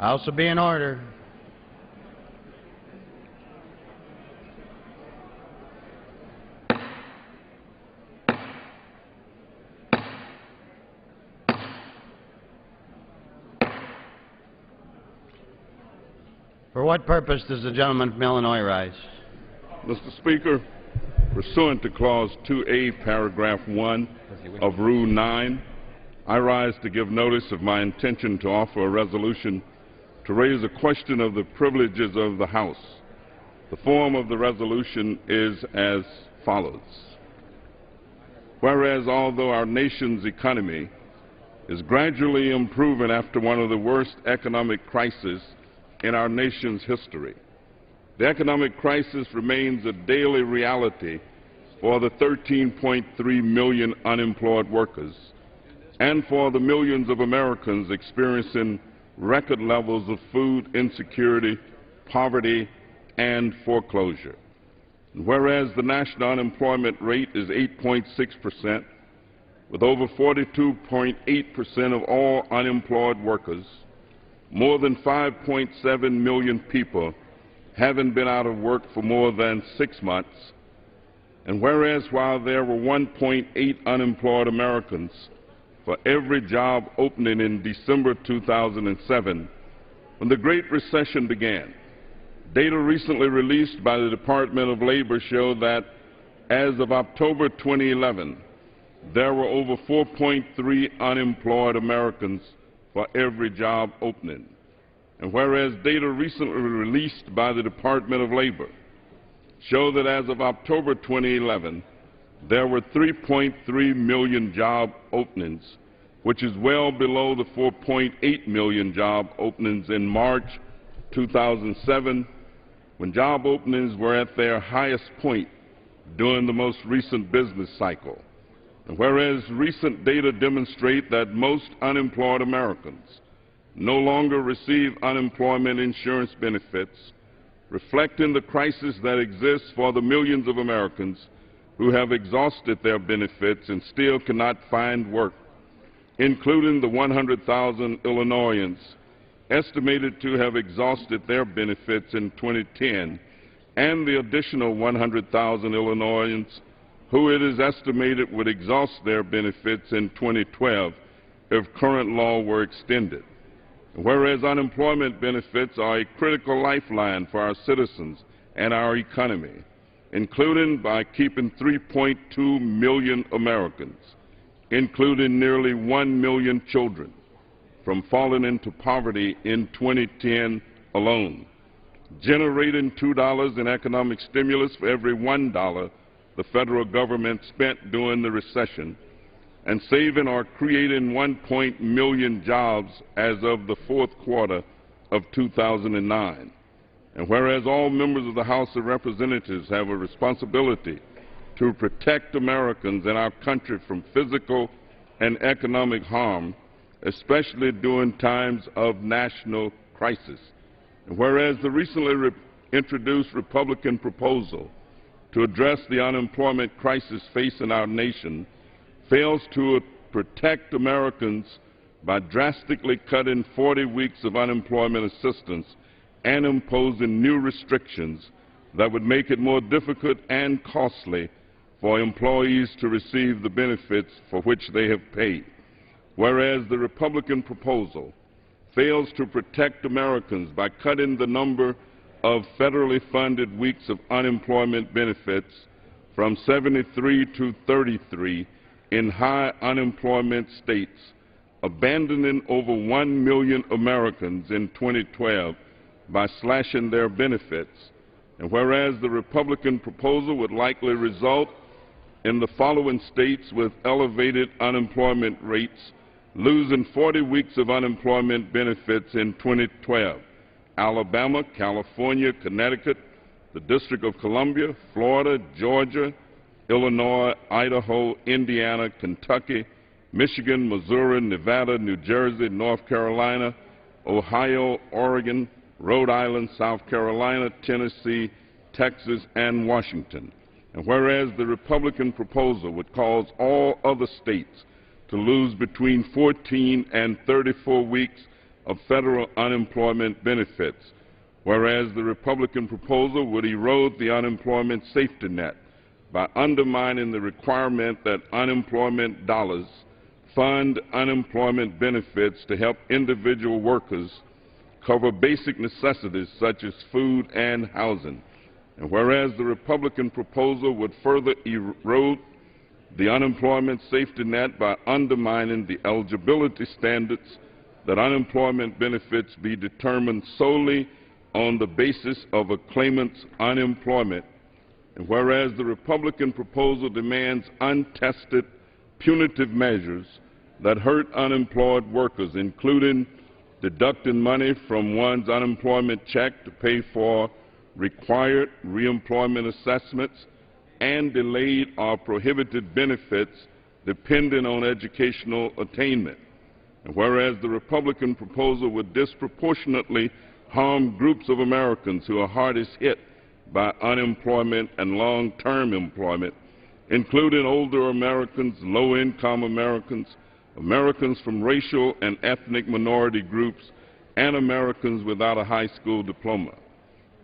House will be in order. For what purpose does the gentleman from Illinois rise? Mr. Speaker, pursuant to Clause 2A, Paragraph 1 of Rule 9, I rise to give notice of my intention to offer a resolution to raise a question of the privileges of the House. The form of the resolution is as follows. Whereas although our nation's economy is gradually improving after one of the worst economic crises in our nation's history, the economic crisis remains a daily reality for the 13.3 million unemployed workers and for the millions of Americans experiencing record levels of food insecurity, poverty, and foreclosure. Whereas the national unemployment rate is 8.6%, with over 42.8% of all unemployed workers, more than 5.7 million people haven't been out of work for more than 6 months. And whereas while there were 1.8 unemployed Americans for every job opening in December 2007, when the Great Recession began, data recently released by the Department of Labor show that as of October 2011, there were over 4.3 unemployed Americans for every job opening. And whereas data recently released by the Department of Labor show that as of October 2011, there were 3.3 million job openings, which is well below the 4.8 million job openings in March 2007, when job openings were at their highest point during the most recent business cycle. And whereas recent data demonstrate that most unemployed Americans no longer receive unemployment insurance benefits, reflecting the crisis that exists for the millions of Americans who have exhausted their benefits and still cannot find work, including the 100,000 Illinoisans estimated to have exhausted their benefits in 2010, and the additional 100,000 Illinoisans who it is estimated would exhaust their benefits in 2012 if current law were extended. Whereas unemployment benefits are a critical lifeline for our citizens and our economy, including by keeping 3.2 million Americans, including nearly 1 million children, from falling into poverty in 2010 alone, generating $2 in economic stimulus for every $1 the federal government spent during the recession, and saving or creating 1 million jobs as of the fourth quarter of 2009. And whereas all members of the House of Representatives have a responsibility to protect Americans and our country from physical and economic harm, especially during times of national crisis. And whereas the recently introduced Republican proposal to address the unemployment crisis facing our nation fails to protect Americans by drastically cutting 40 weeks of unemployment assistance and imposing new restrictions that would make it more difficult and costly for employees to receive the benefits for which they have paid. Whereas the Republican proposal fails to protect Americans by cutting the number of federally funded weeks of unemployment benefits from 73 to 33 in high unemployment states, abandoning over 1 million Americans in 2012 by slashing their benefits. And whereas the Republican proposal would likely result in the following states with elevated unemployment rates losing 40 weeks of unemployment benefits in 2012: Alabama, California, Connecticut, the District of Columbia, Florida, Georgia, Illinois, Idaho, Indiana, Kentucky, Michigan, Missouri, Nevada, New Jersey, North Carolina, Ohio, Oregon, Rhode Island, South Carolina, Tennessee, Texas, and Washington. And whereas the Republican proposal would cause all other states to lose between 14 and 34 weeks of federal unemployment benefits, whereas the Republican proposal would erode the unemployment safety net by undermining the requirement that unemployment dollars fund unemployment benefits to help individual workers cover basic necessities such as food and housing. And whereas the Republican proposal would further erode the unemployment safety net by undermining the eligibility standards that unemployment benefits be determined solely on the basis of a claimant's unemployment. And whereas the Republican proposal demands untested punitive measures that hurt unemployed workers, including deducting money from one's unemployment check to pay for required reemployment assessments and delayed or prohibited benefits depending on educational attainment. And whereas the Republican proposal would disproportionately harm groups of Americans who are hardest hit by unemployment and long-term employment, including older Americans, low-income Americans, Americans from racial and ethnic minority groups, and Americans without a high school diploma.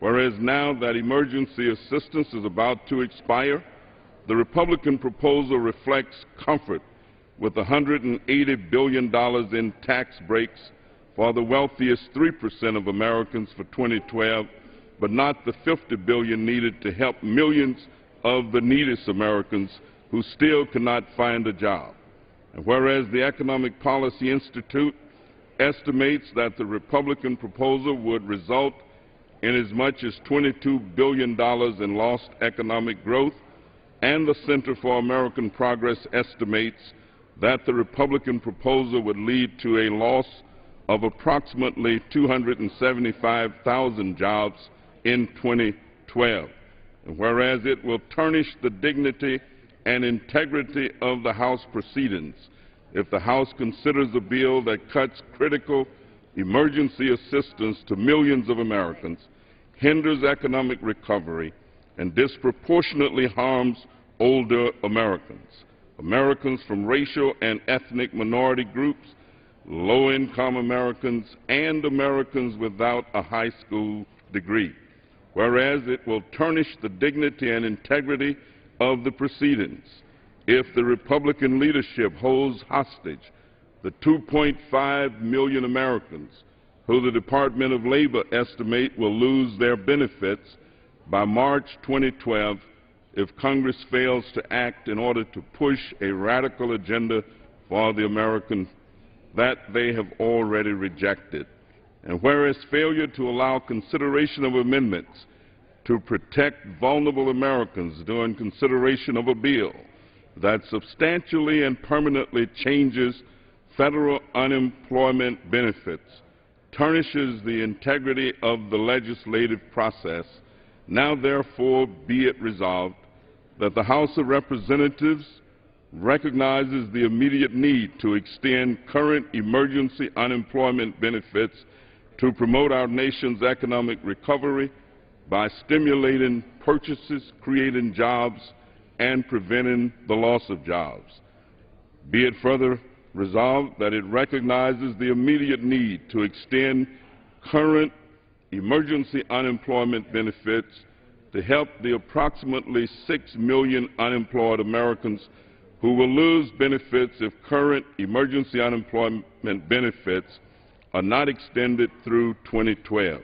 Whereas now that emergency assistance is about to expire, the Republican proposal reflects comfort with $180 billion in tax breaks for the wealthiest 3% of Americans for 2012, but not the $50 billion needed to help millions of the neediest Americans who still cannot find a job. And whereas the Economic Policy Institute estimates that the Republican proposal would result in as much as $22 billion in lost economic growth, and the Center for American Progress estimates that the Republican proposal would lead to a loss of approximately 275,000 jobs in 2012. And whereas it will tarnish the dignity and integrity of the House proceedings if the House considers a bill that cuts critical emergency assistance to millions of Americans, hinders economic recovery, and disproportionately harms older Americans, Americans from racial and ethnic minority groups, low-income Americans, and Americans without a high school degree. Whereas it will tarnish the dignity and integrity of the proceedings if the Republican leadership holds hostage the 2.5 million Americans who the Department of Labor estimate will lose their benefits by March 2012 if Congress fails to act in order to push a radical agenda for the American that they have already rejected. And whereas failure to allow consideration of amendments to protect vulnerable Americans during consideration of a bill that substantially and permanently changes federal unemployment benefits tarnishes the integrity of the legislative process, now therefore be it resolved that the House of Representatives recognizes the immediate need to extend current emergency unemployment benefits to promote our nation's economic recovery by stimulating purchases, creating jobs, and preventing the loss of jobs. Be it further resolved that it recognizes the immediate need to extend current emergency unemployment benefits to help the approximately 6 million unemployed Americans who will lose benefits if current emergency unemployment benefits are not extended through 2012.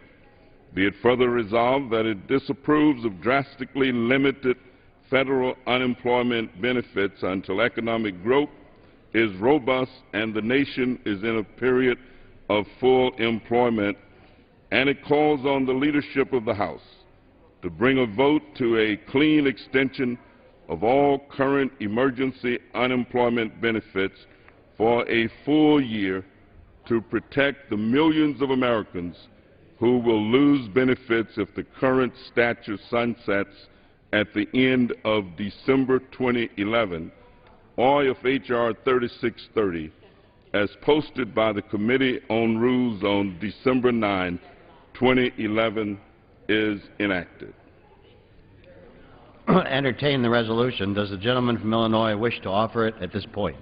Be it further resolved that it disapproves of drastically limited federal unemployment benefits until economic growth is robust and the nation is in a period of full employment, and it calls on the leadership of the House to bring a vote to a clean extension of all current emergency unemployment benefits for a full year to protect the millions of Americans who will lose benefits if the current statute sunsets at the end of December 2011, or if H.R. 3630, as posted by the Committee on Rules on December 9, 2011, is enacted. Entertain the resolution. Does the gentleman from Illinois wish to offer it at this point?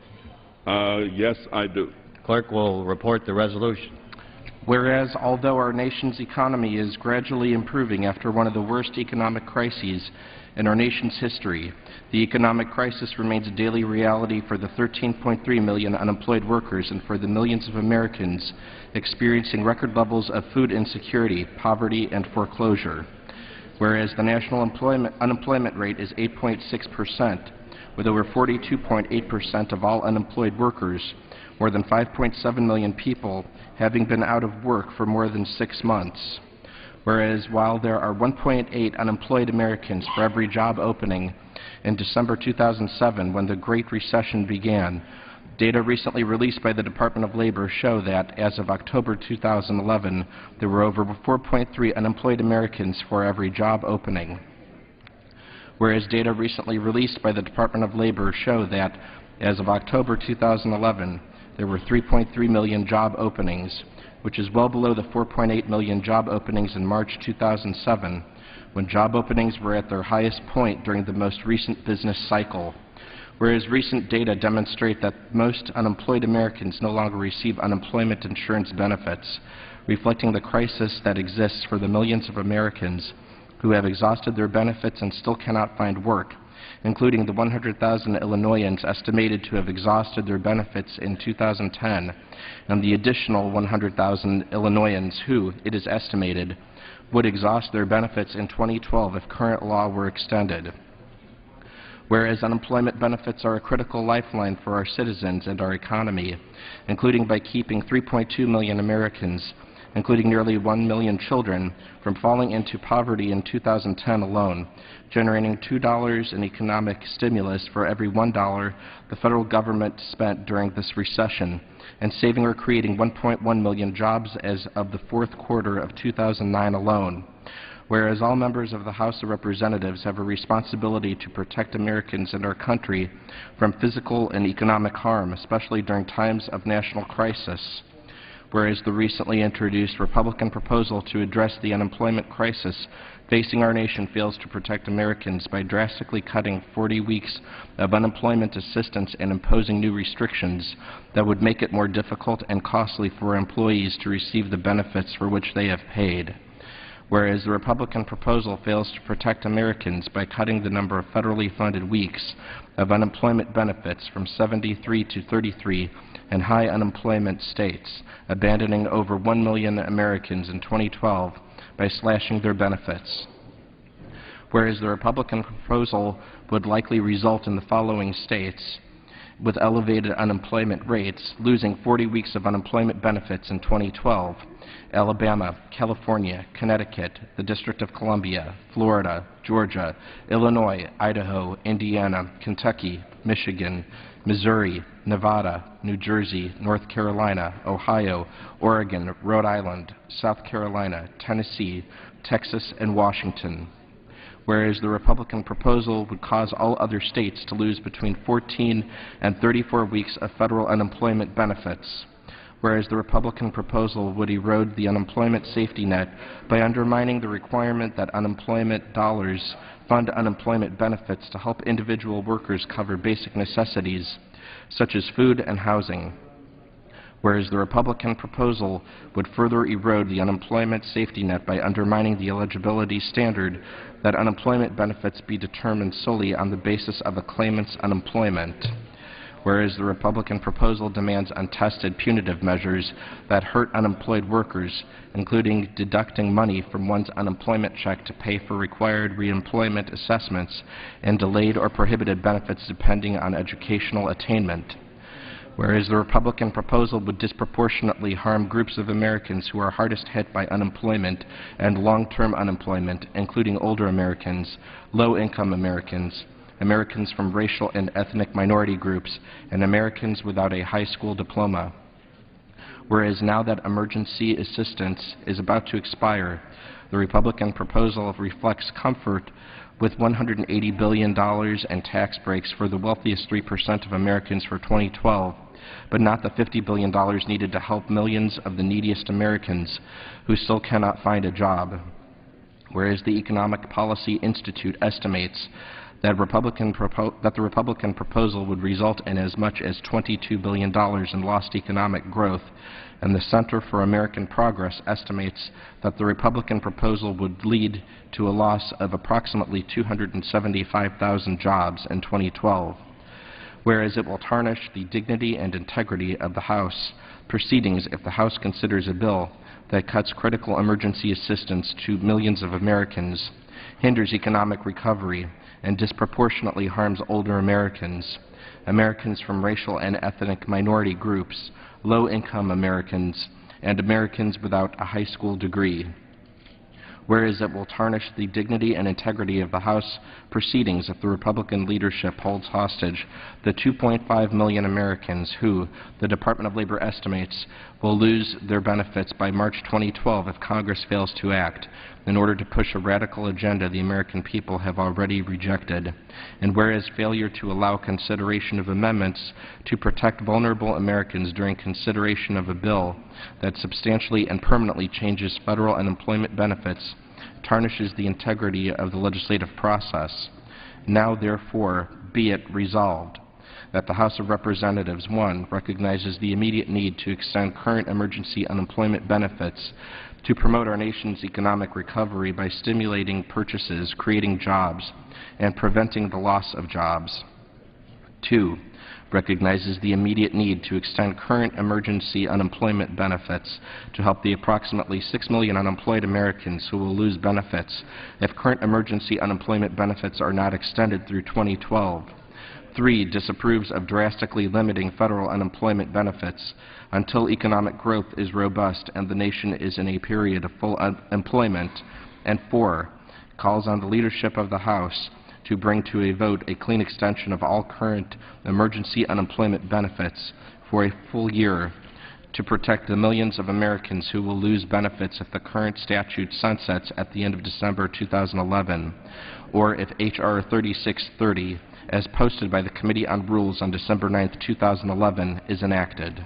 Yes, I do. Clerk will report the resolution. Whereas, although our nation's economy is gradually improving after one of the worst economic crises in our nation's history, the economic crisis remains a daily reality for the 13.3 million unemployed workers and for the millions of Americans experiencing record levels of food insecurity, poverty, and foreclosure. Whereas the national unemployment rate is 8.6%, with over 42.8% of all unemployed workers, more than 5.7 million people having been out of work for more than 6 months. Whereas while there are 1.8 unemployed Americans for every job opening in December 2007, when the Great Recession began, data recently released by the Department of Labor show that as of October 2011, there were over 4.3 unemployed Americans for every job opening. Whereas data recently released by the Department of Labor show that as of October 2011, there were 3.3 million job openings, which is well below the 4.8 million job openings in March 2007, when job openings were at their highest point during the most recent business cycle. Whereas recent data demonstrate that most unemployed Americans no longer receive unemployment insurance benefits, reflecting the crisis that exists for the millions of Americans who have exhausted their benefits and still cannot find work, including the 100,000 Illinoisans estimated to have exhausted their benefits in 2010, and the additional 100,000 Illinoisans who, it is estimated, would exhaust their benefits in 2012 if current law were extended. Whereas unemployment benefits are a critical lifeline for our citizens and our economy, including by keeping 3.2 million Americans, including nearly 1 million children, from falling into poverty in 2010 alone, generating $2 in economic stimulus for every $1 the federal government spent during this recession, and saving or creating 1.1 million jobs as of the fourth quarter of 2009 alone. Whereas all members of the House of Representatives have a responsibility to protect Americans and our country from physical and economic harm, especially during times of national crisis. Whereas the recently introduced Republican proposal to address the unemployment crisis facing our nation fails to protect Americans by drastically cutting 40 weeks of unemployment assistance and imposing new restrictions that would make it more difficult and costly for employees to receive the benefits for which they have paid. Whereas the Republican proposal fails to protect Americans by cutting the number of federally funded weeks of unemployment benefits from 73 to 33 in high unemployment states, abandoning over 1 million Americans in 2012 by slashing their benefits. Whereas the Republican proposal would likely result in the following states with elevated unemployment rates losing 40 weeks of unemployment benefits in 2012: Alabama, California, Connecticut, the District of Columbia, Florida, Georgia, Illinois, Idaho, Indiana, Kentucky, Michigan, Missouri, Nevada, New Jersey, North Carolina, Ohio, Oregon, Rhode Island, South Carolina, Tennessee, Texas, and Washington. Whereas the Republican proposal would cause all other states to lose between 14 and 34 weeks of federal unemployment benefits. Whereas the Republican proposal would erode the unemployment safety net by undermining the requirement that unemployment dollars fund unemployment benefits to help individual workers cover basic necessities such as food and housing. Whereas the Republican proposal would further erode the unemployment safety net by undermining the eligibility standard that unemployment benefits be determined solely on the basis of a claimant's unemployment. Whereas the Republican proposal demands untested punitive measures that hurt unemployed workers, including deducting money from one's unemployment check to pay for required reemployment assessments and delayed or prohibited benefits depending on educational attainment. Whereas the Republican proposal would disproportionately harm groups of Americans who are hardest hit by unemployment and long-term unemployment, including older Americans, low-income Americans, Americans from racial and ethnic minority groups, and Americans without a high school diploma. Whereas now that emergency assistance is about to expire, the Republican proposal reflects comfort with $180 billion in tax breaks for the wealthiest 3% of Americans for 2012, but not the $50 billion needed to help millions of the neediest Americans who still cannot find a job. Whereas the Economic Policy Institute estimates that the Republican proposal would result in as much as $22 billion in lost economic growth, and the Center for American Progress estimates that the Republican proposal would lead to a loss of approximately 275,000 jobs in 2012. Whereas it will tarnish the dignity and integrity of the House proceedings if the House considers a bill that cuts critical emergency assistance to millions of Americans, hinders economic recovery, and disproportionately harms older Americans, Americans from racial and ethnic minority groups, low-income Americans, and Americans without a high school degree. Whereas it will tarnish the dignity and integrity of the House proceedings if the Republican leadership holds hostage the 2.5 million Americans who, the Department of Labor estimates, will lose their benefits by March 2012 if Congress fails to act in order to push a radical agenda the American people have already rejected. And whereas failure to allow consideration of amendments to protect vulnerable Americans during consideration of a bill that substantially and permanently changes federal unemployment benefits tarnishes the integrity of the legislative process. Now, therefore, be it resolved that the House of Representatives, 1, recognizes the immediate need to extend current emergency unemployment benefits to promote our nation's economic recovery by stimulating purchases, creating jobs, and preventing the loss of jobs. 2, recognizes the immediate need to extend current emergency unemployment benefits to help the approximately 6 million unemployed Americans who will lose benefits if current emergency unemployment benefits are not extended through 2012. 3, disapproves of drastically limiting federal unemployment benefits until economic growth is robust and the nation is in a period of full employment. And 4, calls on the leadership of the House to bring to a vote a clean extension of all current emergency unemployment benefits for a full year to protect the millions of Americans who will lose benefits if the current statute sunsets at the end of December 2011, or if H.R. 3630, as posted by the Committee on Rules on December 9, 2011, is enacted.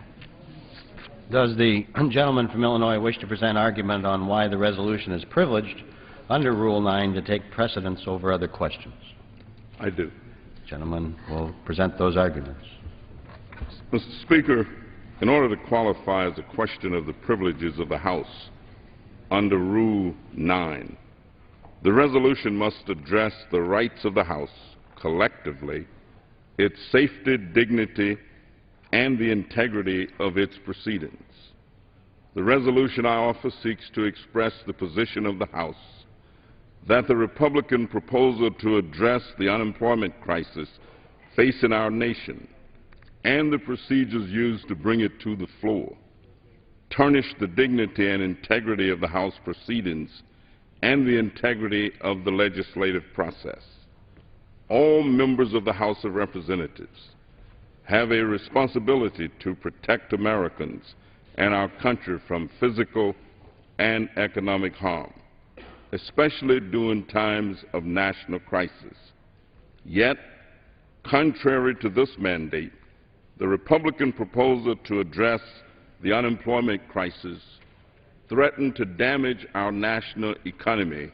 Does the gentleman from Illinois wish to present argument on why the resolution is privileged under Rule 9 to take precedence over other questions? I do. The gentleman will present those arguments. Mr. Speaker, in order to qualify as a question of the privileges of the House under Rule 9, the resolution must address the rights of the House collectively, its safety, dignity, and the integrity of its proceedings. The resolution I offer seeks to express the position of the House that the Republican proposal to address the unemployment crisis facing our nation and the procedures used to bring it to the floor tarnish the dignity and integrity of the House proceedings and the integrity of the legislative process. All members of the House of Representatives have a responsibility to protect Americans and our country from physical and economic harm, especially during times of national crisis. Yet, contrary to this mandate, the Republican proposal to address the unemployment crisis threatened to damage our national economy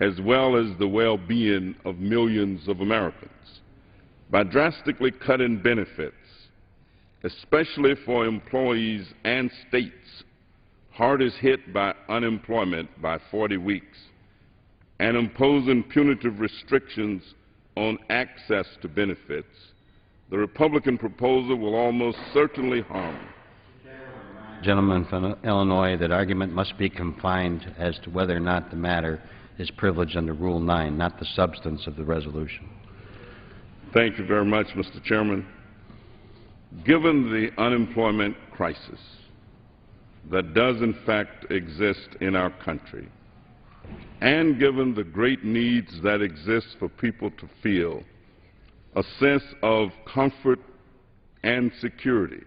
as well as the well-being of millions of Americans by drastically cutting benefits, especially for employees and states hardest hit by unemployment by 40 weeks, and imposing punitive restrictions on access to benefits. The Republican proposal will almost certainly harm. Gentleman from Illinois, that argument must be confined as to whether or not the matter is privileged under Rule 9, not the substance of the resolution. Thank you very much, Mr. Chairman. Given the unemployment crisis that does in fact exist in our country, and given the great needs that exist for people to feel a sense of comfort and security,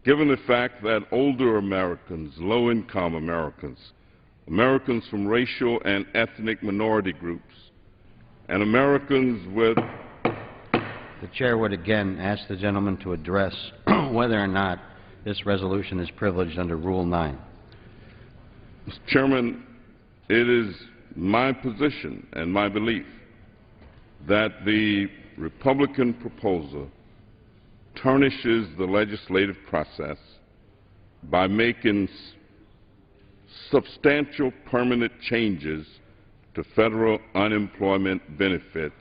given the fact that older Americans, low-income Americans, Americans from racial and ethnic minority groups, and Americans with... The Chair would again ask the gentleman to address whether or not this resolution is privileged under Rule 9. Mr. Chairman, it is my position and my belief that the Republican proposal tarnishes the legislative process by making substantial permanent changes to federal unemployment benefits,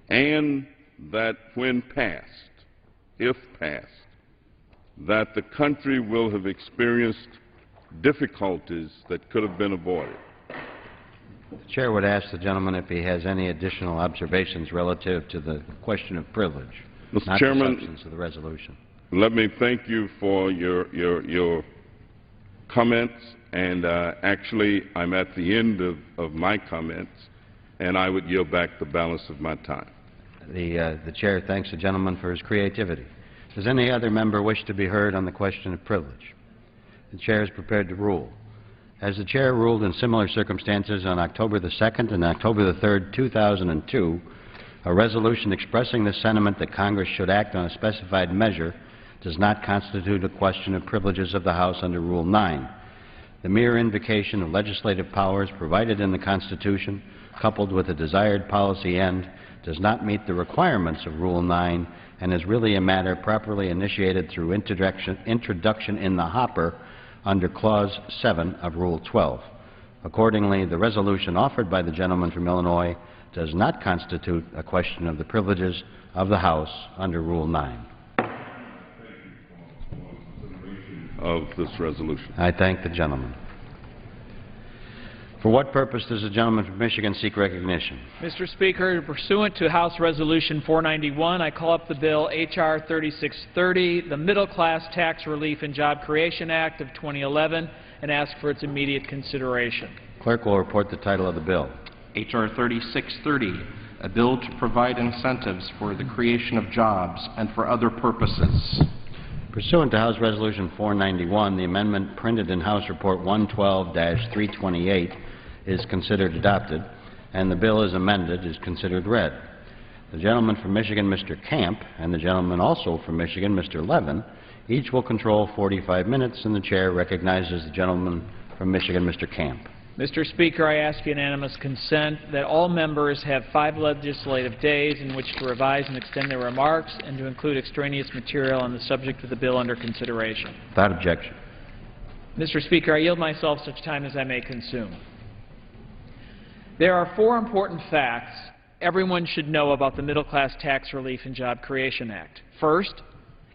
and that when passed, if passed, that the country will have experienced difficulties that could have been avoided. The Chair would ask the gentleman if he has any additional observations relative to the question of privilege, Mr. not Chairman, the substance of the resolution. let me thank you for your comments, and actually I'm at the end of my comments, and I would yield back the balance of my time. The Chair thanks the gentleman for his creativity. Does any other member wish to be heard on the question of privilege? The Chair is prepared to rule. As the Chair ruled in similar circumstances on October the 2nd and October the 3rd, 2002, a resolution expressing the sentiment that Congress should act on a specified measure does not constitute a question of privileges of the House under Rule 9. The mere invocation of legislative powers provided in the Constitution, coupled with a desired policy end, does not meet the requirements of Rule 9 and is really a matter properly initiated through introduction in the hopper under Clause 7 of Rule 12. Accordingly, the resolution offered by the gentleman from Illinois does not constitute a question of the privileges of the House under Rule 9. Of this resolution. I thank the gentleman. For what purpose does the gentleman from Michigan seek recognition? Mr. Speaker, pursuant to House Resolution 491, I call up the bill H.R. 3630, the Middle Class Tax Relief and Job Creation Act of 2011, and ask for its immediate consideration. Clerk will report the title of the bill. H.R. 3630, a bill to provide incentives for the creation of jobs and for other purposes. Pursuant to House Resolution 491, the amendment printed in House Report 112-328 is considered adopted, and the bill as amended is considered read. The gentleman from Michigan, Mr. Camp, and the gentleman also from Michigan, Mr. Levin, each will control 45 minutes, and the Chair recognizes the gentleman from Michigan, Mr. Camp. Mr. Speaker, I ask unanimous consent that all members have 5 legislative days in which to revise and extend their remarks and to include extraneous material on the subject of the bill under consideration. Without objection. Mr. Speaker, I yield myself such time as I may consume. There are 4 important facts everyone should know about the Middle Class Tax Relief and Job Creation Act. First,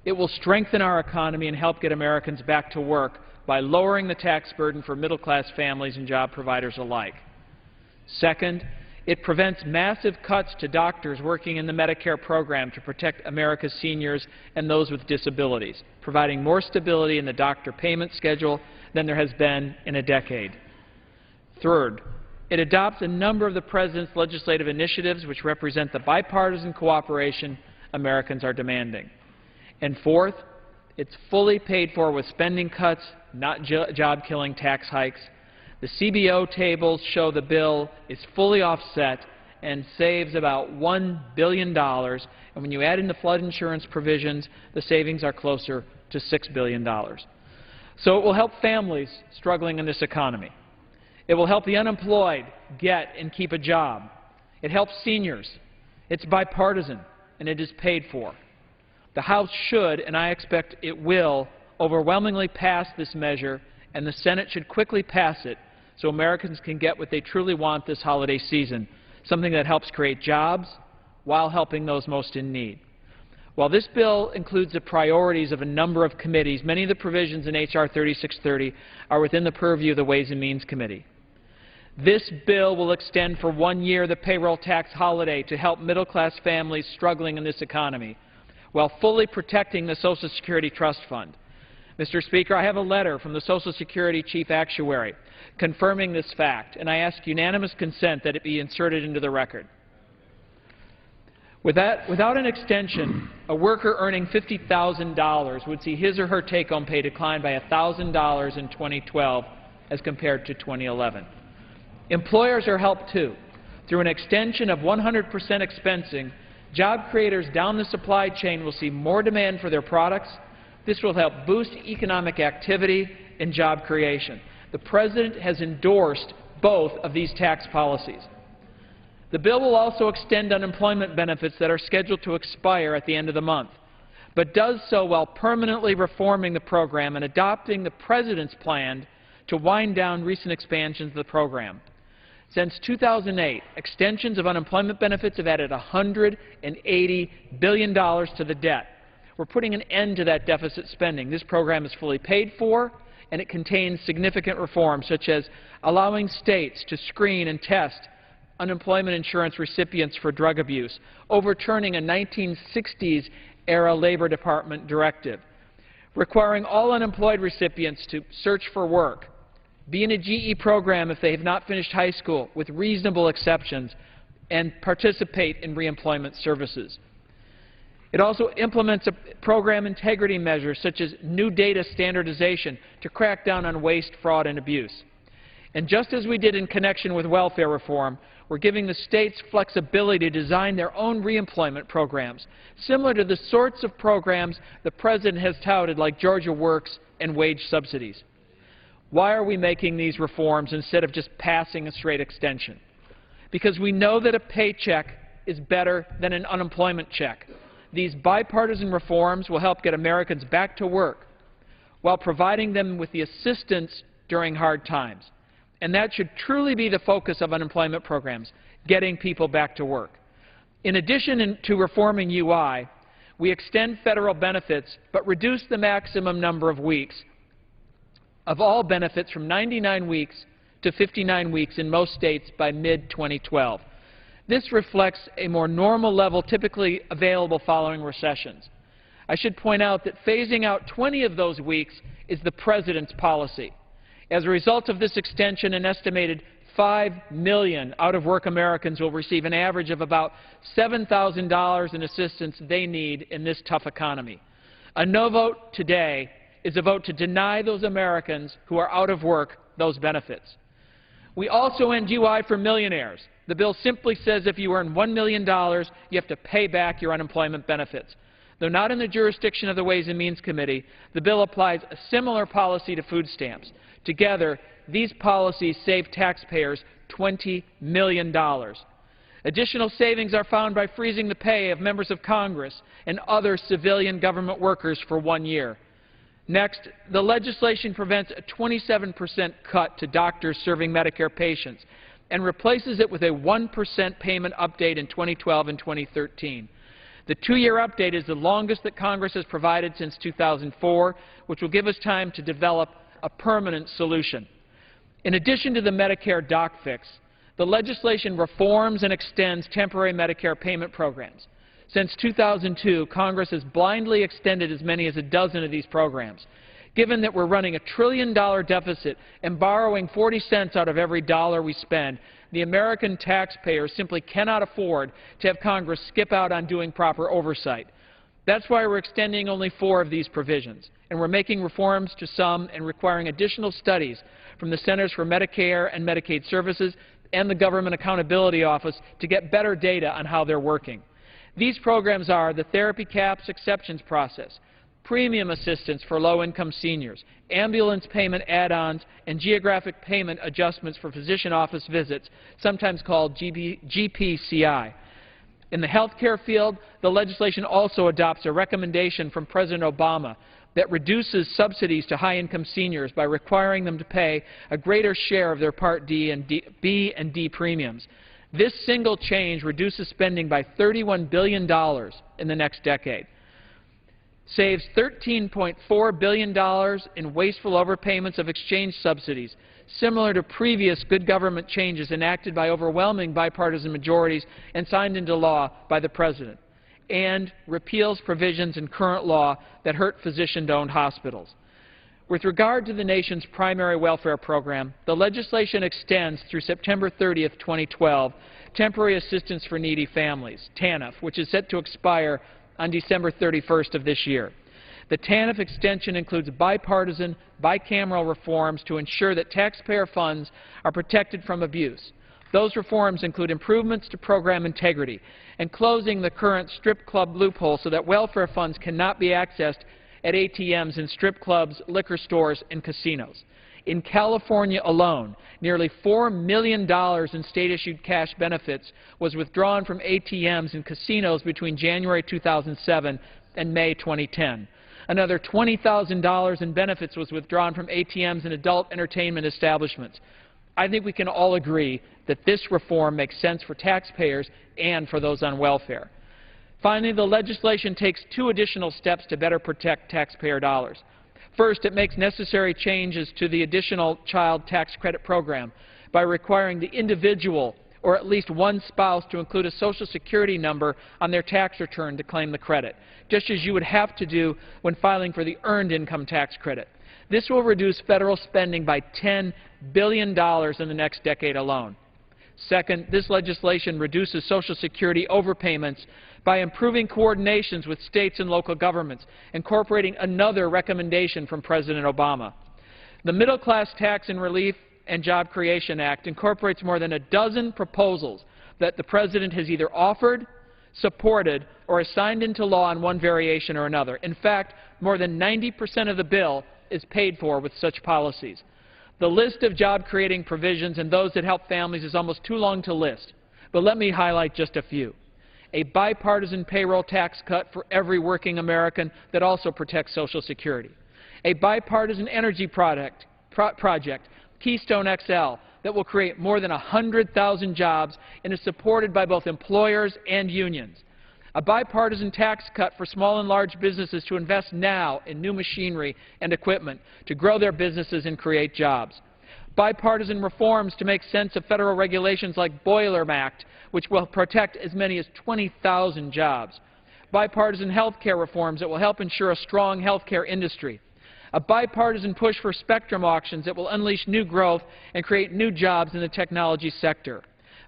it will strengthen our economy and help get Americans back to work by lowering the tax burden for middle-class families and job providers alike. Second, it prevents massive cuts to doctors working in the Medicare program to protect America's seniors and those with disabilities, providing more stability in the doctor payment schedule than there has been in a decade. Third, it adopts a number of the President's legislative initiatives which represent the bipartisan cooperation Americans are demanding. And fourth, it's fully paid for with spending cuts, not job-killing tax hikes. The CBO tables show the bill is fully offset and saves about $1 billion, and when you add in the flood insurance provisions, the savings are closer to $6 billion. So it will help families struggling in this economy. It will help the unemployed get and keep a job. It helps seniors. It's bipartisan, and it is paid for. The House should, and I expect it will, overwhelmingly pass this measure, and the Senate should quickly pass it so Americans can get what they truly want this holiday season, something that helps create jobs while helping those most in need. While this bill includes the priorities of a number of committees, many of the provisions in H.R. 3630 are within the purview of the Ways and Means Committee. This bill will extend for 1 year the payroll tax holiday to help middle-class families struggling in this economy, while fully protecting the Social Security Trust Fund. Mr. Speaker, I have a letter from the Social Security Chief Actuary confirming this fact, and I ask unanimous consent that it be inserted into the record. Without an extension, a worker earning $50,000 would see his or her take-home pay decline by $1,000 in 2012 as compared to 2011. Employers are helped too. Through an extension of 100% expensing, job creators down the supply chain will see more demand for their products. This will help boost economic activity and job creation. The President has endorsed both of these tax policies. The bill will also extend unemployment benefits that are scheduled to expire at the end of the month, but does so while permanently reforming the program and adopting the President's plan to wind down recent expansions of the program. Since 2008, extensions of unemployment benefits have added $180 billion to the debt. We're putting an end to that deficit spending. This program is fully paid for, and it contains significant reforms, such as allowing states to screen and test unemployment insurance recipients for drug abuse, overturning a 1960s-era Labor Department directive, requiring all unemployed recipients to search for work, be in a GE program if they have not finished high school, with reasonable exceptions, and participate in reemployment services. It also implements program integrity measures such as new data standardization to crack down on waste, fraud, and abuse. And just as we did in connection with welfare reform, we're giving the states flexibility to design their own reemployment programs, similar to the sorts of programs the President has touted, like Georgia Works and wage subsidies. Why are we making these reforms instead of just passing a straight extension? Because we know that a paycheck is better than an unemployment check. These bipartisan reforms will help get Americans back to work while providing them with the assistance during hard times. And that should truly be the focus of unemployment programs, getting people back to work. In addition to reforming UI, we extend federal benefits but reduce the maximum number of weeks of all benefits from 99 weeks to 59 weeks in most states by mid-2012. This reflects a more normal level typically available following recessions. I should point out that phasing out 20 of those weeks is the President's policy. As a result of this extension, an estimated 5 million out-of-work Americans will receive an average of about $7,000 in assistance they need in this tough economy. A no vote today is a vote to deny those Americans who are out of work those benefits. We also end UI for millionaires. The bill simply says if you earn $1 million, you have to pay back your unemployment benefits. Though not in the jurisdiction of the Ways and Means Committee, the bill applies a similar policy to food stamps. Together, these policies save taxpayers $20 million. Additional savings are found by freezing the pay of members of Congress and other civilian government workers for 1 year. Next, the legislation prevents a 27% cut to doctors serving Medicare patients and replaces it with a 1% payment update in 2012 and 2013. The 2-year update is the longest that Congress has provided since 2004, which will give us time to develop a permanent solution. In addition to the Medicare doc fix, the legislation reforms and extends temporary Medicare payment programs. Since 2002, Congress has blindly extended as many as a dozen of these programs. Given that we're running $1 trillion deficit and borrowing 40 cents out of every dollar we spend, the American taxpayer simply cannot afford to have Congress skip out on doing proper oversight. That's why we're extending only 4 of these provisions, and we're making reforms to some and requiring additional studies from the Centers for Medicare and Medicaid Services and the Government Accountability Office to get better data on how they're working. These programs are the therapy caps exceptions process, premium assistance for low-income seniors, ambulance payment add-ons, and geographic payment adjustments for physician office visits, sometimes called GPCI. In the health care field, the legislation also adopts a recommendation from President Obama that reduces subsidies to high-income seniors by requiring them to pay a greater share of their Part B and D premiums. This single change reduces spending by $31 billion in the next decade, saves $13.4 billion in wasteful overpayments of exchange subsidies, similar to previous good government changes enacted by overwhelming bipartisan majorities and signed into law by the President, and repeals provisions in current law that hurt physician-owned hospitals. With regard to the nation's primary welfare program, the legislation extends through September 30, 2012, temporary assistance for needy families, TANF, which is set to expire on December 31st of this year. The TANF extension includes bipartisan, bicameral reforms to ensure that taxpayer funds are protected from abuse. Those reforms include improvements to program integrity and closing the current strip club loophole so that welfare funds cannot be accessed at ATMs in strip clubs, liquor stores, and casinos. In California alone, nearly $4 million in state-issued cash benefits was withdrawn from ATMs and casinos between January 2007 and May 2010. Another $20,000 in benefits was withdrawn from ATMs and adult entertainment establishments. I think we can all agree that this reform makes sense for taxpayers and for those on welfare. Finally, the legislation takes two additional steps to better protect taxpayer dollars. First, it makes necessary changes to the additional child tax credit program by requiring the individual or at least one spouse to include a Social Security number on their tax return to claim the credit, just as you would have to do when filing for the Earned Income Tax Credit. This will reduce federal spending by $10 billion in the next decade alone. Second, this legislation reduces Social Security overpayments by improving coordinations with states and local governments, incorporating another recommendation from President Obama. The Middle Class Tax and Relief and Job Creation Act incorporates more than a dozen proposals that the President has either offered, supported, or signed into law on one variation or another. In fact, more than 90% of the bill is paid for with such policies. The list of job-creating provisions and those that help families is almost too long to list, but let me highlight just a few. A bipartisan payroll tax cut for every working American that also protects Social Security. A bipartisan energy project, Keystone XL, that will create more than 100,000 jobs and is supported by both employers and unions. A bipartisan tax cut for small and large businesses to invest now in new machinery and equipment to grow their businesses and create jobs. Bipartisan reforms to make sense of federal regulations like Boiler Act, which will protect as many as 20,000 jobs. Bipartisan health care reforms that will help ensure a strong health care industry. A bipartisan push for spectrum auctions that will unleash new growth and create new jobs in the technology sector.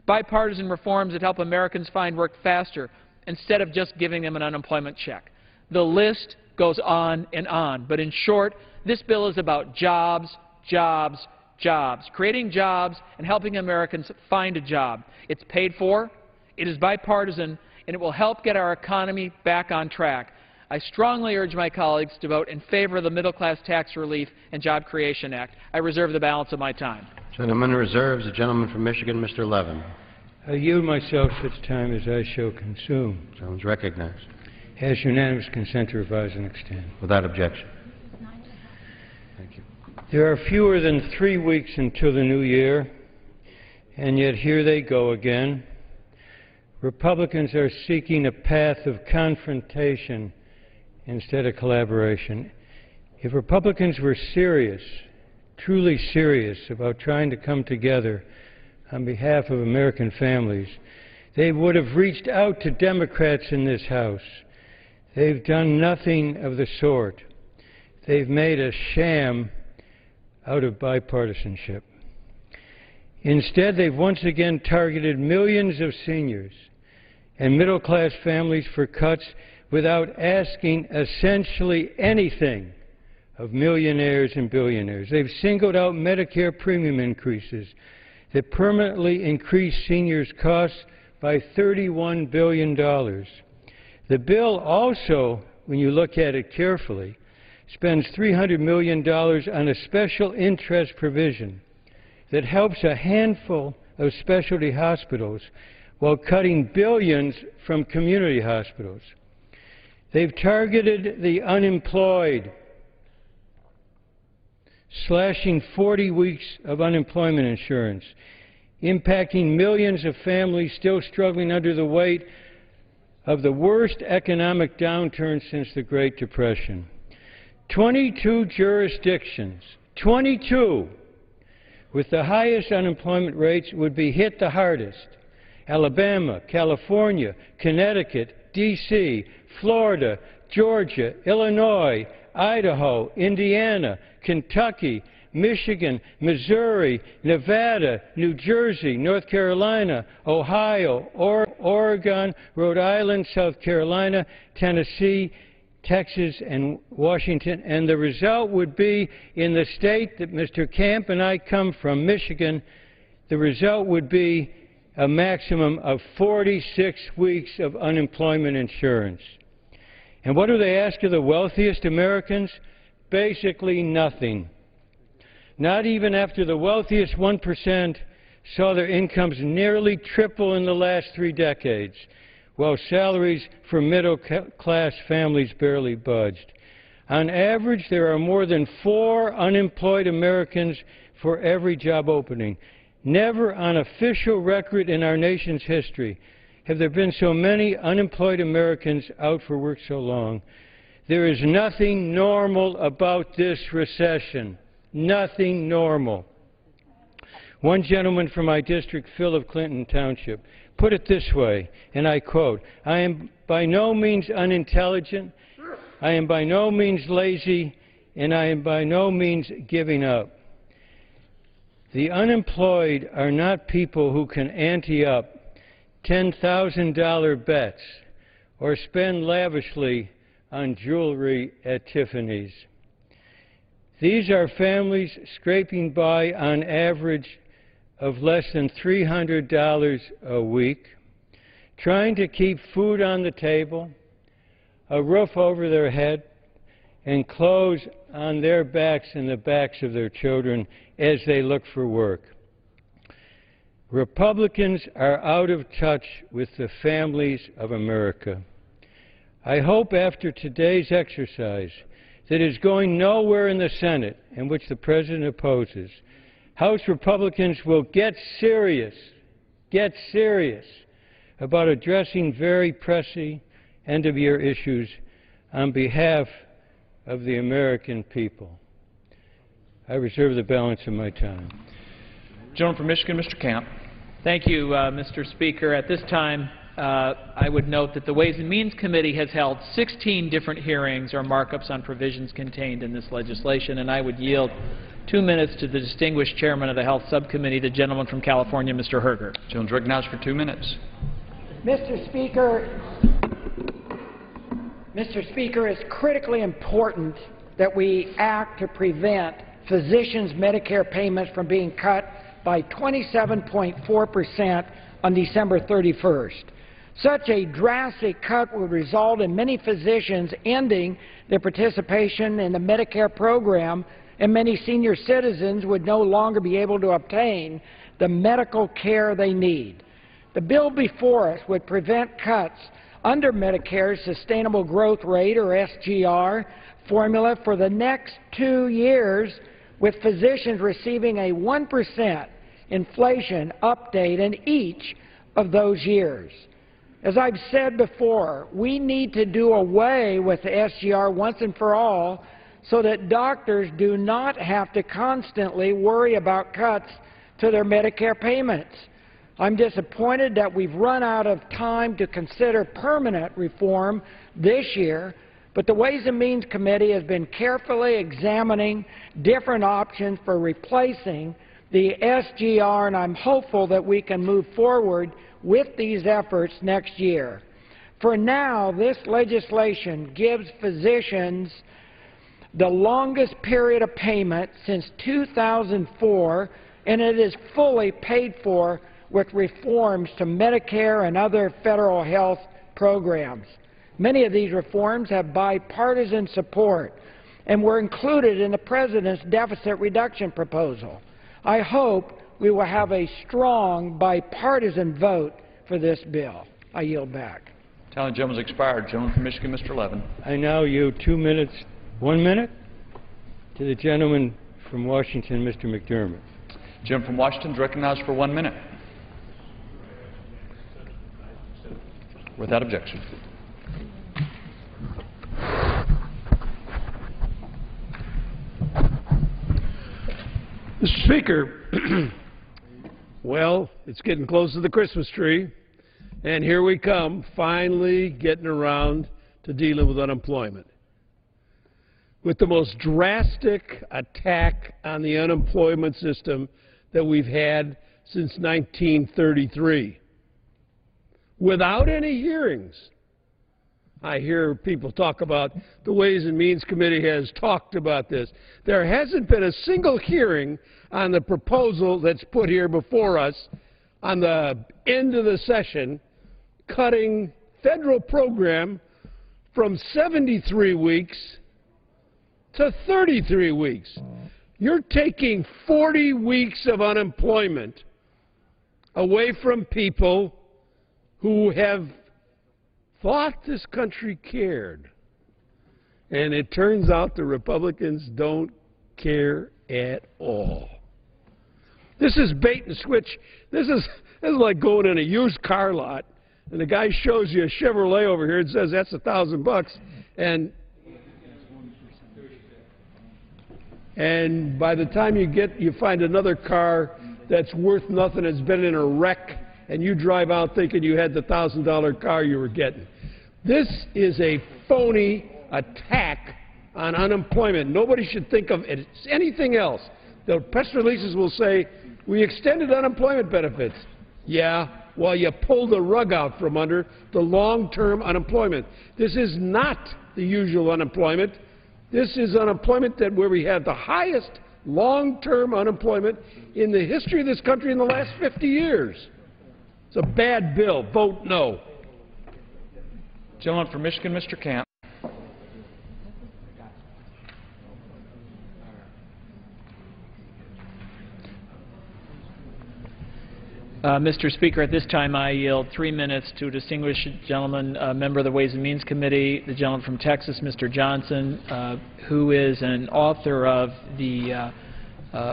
Bipartisan reforms that help Americans find work faster instead of just giving them an unemployment check. The list goes on, but in short, this bill is about jobs, jobs, jobs, creating jobs and helping Americans find a job. It's paid for, it is bipartisan, and it will help get our economy back on track. I strongly urge my colleagues to vote in favor of the Middle Class Tax Relief and Job Creation Act. I reserve the balance of my time. Gentleman reserves. The gentleman from Michigan, Mr. Levin. I yield myself such time as I shall consume. Gentleman's recognized. Has unanimous consent to revise and extend. Without objection. Thank you. There are fewer than 3 weeks until the new year, and yet here they go again. Republicans are seeking a path of confrontation instead of collaboration. If Republicans were serious, truly serious about trying to come together on behalf of American families, they would have reached out to Democrats in this House. They've done nothing of the sort. They've made a sham out of bipartisanship. Instead, they've once again targeted millions of seniors and middle-class families for cuts without asking essentially anything of millionaires and billionaires. They've singled out Medicare premium increases that permanently increase seniors' costs by $31 billion. The bill also, when you look at it carefully, spends $300 million on a special interest provision that helps a handful of specialty hospitals while cutting billions from community hospitals. They've targeted the unemployed, slashing 40 weeks of unemployment insurance, impacting millions of families still struggling under the weight of the worst economic downturn since the Great Depression. 22 jurisdictions, 22, with the highest unemployment rates would be hit the hardest. Alabama, California, Connecticut, D.C., Florida, Georgia, Illinois, Idaho, Indiana, Kentucky, Michigan, Missouri, Nevada, New Jersey, North Carolina, Ohio, Oregon, Rhode Island, South Carolina, Tennessee, Texas, and Washington. And the result would be, in the state that Mr. Camp and I come from, Michigan, the result would be a maximum of 46 weeks of unemployment insurance. And what do they ask of the wealthiest Americans? Basically nothing. not even after the wealthiest 1% saw their incomes nearly triple in the last 3 decades, while salaries for middle-class families barely budged. On average, there are more than 4 unemployed Americans for every job opening. Never on official record in our nation's history have there been so many unemployed Americans out for work so long. There is nothing normal about this recession. Nothing normal. One gentleman from my district, Phil of Clinton Township, put it this way, and I quote, "I am by no means unintelligent, I am by no means lazy, and I am by no means giving up." The unemployed are not people who can ante up $10,000 bets or spend lavishly on jewelry at Tiffany's. These are families scraping by on average of less than $300 a week, trying to keep food on the table, a roof over their head, and clothes on their backs and the backs of their children as they look for work. Republicans are out of touch with the families of America. I hope after today's exercise that is going nowhere in the Senate, and which the President opposes, House Republicans will get serious about addressing very pressing end-of-year issues on behalf of the American people. I reserve the balance of my time. Gentleman from Michigan, Mr. Camp. Thank you, Mr. Speaker. At this time, I would note that the Ways and Means Committee has held 16 different hearings or markups on provisions contained in this legislation, and I would yield 2 minutes to the distinguished chairman of the Health Subcommittee, the gentleman from California, Mr. Herger. Gentleman's recognized for 2 minutes. Mr. Speaker, it's critically important that we act to prevent physicians' Medicare payments from being cut by 27.4% on December 31st. Such a drastic cut would result in many physicians ending their participation in the Medicare program, and many senior citizens would no longer be able to obtain the medical care they need. The bill before us would prevent cuts under Medicare's Sustainable Growth Rate, or SGR, formula for the next 2 years, with physicians receiving a 1% inflation update in each of those years. As I've said before, we need to do away with the SGR once and for all so that doctors do not have to constantly worry about cuts to their Medicare payments. I'm disappointed that we've run out of time to consider permanent reform this year, but the Ways and Means Committee has been carefully examining different options for replacing the SGR, and I'm hopeful that we can move forward with these efforts next year. For now, this legislation gives physicians the longest period of payment since 2004, and it is fully paid for with reforms to Medicare and other federal health programs. Many of these reforms have bipartisan support and were included in the President's deficit reduction proposal. I hope we will have a strong bipartisan vote for this bill. I yield back. Time the gentleman's expired. Gentleman from Michigan, Mr. Levin. I now yield 2 minutes, 1 minute, to the gentleman from Washington, Mr. McDermott. Gentleman from Washington is recognized for 1 minute. Without objection. Mr. Speaker, well, it's getting close to the Christmas tree, and here we come, finally getting around to dealing with unemployment. With the most drastic attack on the unemployment system that we've had since 1933. Without any hearings. I hear people talk about the Ways and Means Committee has talked about this. There hasn't been a single hearing on the proposal that's put here before us on the end of the session, cutting federal program from 73 weeks to 33 weeks. You're taking 40 weeks of unemployment away from people who have thought this country cared. And it turns out the Republicans don't care at all. This is bait and switch. This is like going in a used car lot, and the guy shows you a Chevrolet over here and says that's $1,000, and by the time you find another car that's worth nothing, it's been in a wreck, and you drive out thinking you had the $1,000 car you were getting. This is a phony attack on unemployment. Nobody should think of it as anything else. The press releases will say, we extended unemployment benefits. Yeah, well, you pulled the rug out from under the long-term unemployment. This is not the usual unemployment. This is unemployment where we have the highest long-term unemployment in the history of this country in the last 50 years. It's a bad bill. Vote no. Gentleman from Michigan, Mr. Camp. Mr. Speaker, at this time I yield 3 minutes to a distinguished gentleman, a member of the Ways and Means Committee, the gentleman from Texas, Mr. Johnson, who is an author of the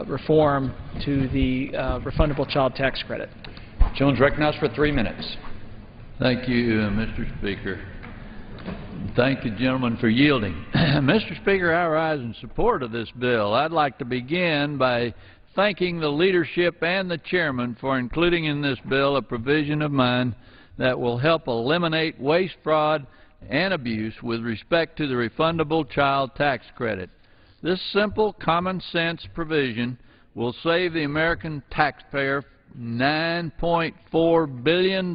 reform to the refundable child tax credit. Gentleman's recognized for 3 minutes. Thank you, Mr. Speaker. Thank the gentleman for yielding. Mr. Speaker, I rise in support of this bill. I'd like to begin by thanking the leadership and the chairman for including in this bill a provision of mine that will help eliminate waste, fraud, and abuse with respect to the refundable child tax credit. This simple, common-sense provision will save the American taxpayer $9.4 billion